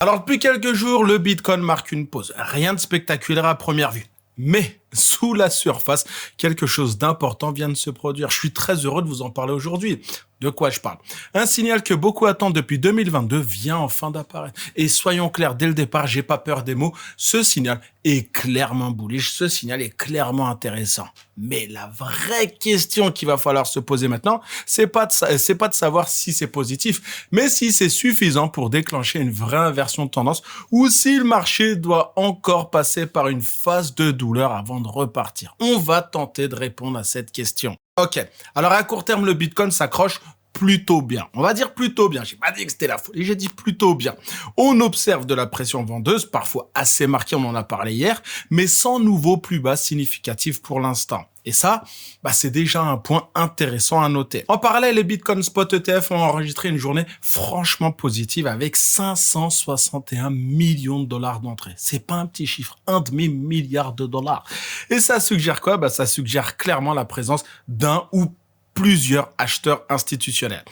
Alors depuis quelques jours, le Bitcoin marque une pause. Rien de spectaculaire à première vue. Mais sous la surface, quelque chose d'important vient de se produire. Je suis très heureux de vous en parler aujourd'hui. De quoi je parle? Un signal que beaucoup attendent depuis 2022 vient enfin d'apparaître. Et soyons clairs, dès le départ, j'ai pas peur des mots. Ce signal est clairement bullish. Ce signal est clairement intéressant. Mais la vraie question qu'il va falloir se poser maintenant, c'est pas de savoir si c'est positif, mais si c'est suffisant pour déclencher une vraie inversion de tendance ou si le marché doit encore passer par une phase de douleur avant de repartir. On va tenter de répondre à cette question. Ok, alors à court terme, le Bitcoin s'accroche plutôt bien. On va dire plutôt bien. J'ai pas dit que c'était la folie, j'ai dit plutôt bien. On observe de la pression vendeuse, parfois assez marquée, on en a parlé hier, mais sans nouveau plus bas significatif pour l'instant. Et ça, c'est déjà un point intéressant à noter. En parallèle, les Bitcoin Spot ETF ont enregistré une journée franchement positive avec 561 millions de dollars d'entrée. C'est pas un petit chiffre, un demi-milliard de dollars. Et ça suggère quoi? Ça suggère clairement la présence d'un ou plusieurs acheteurs institutionnels.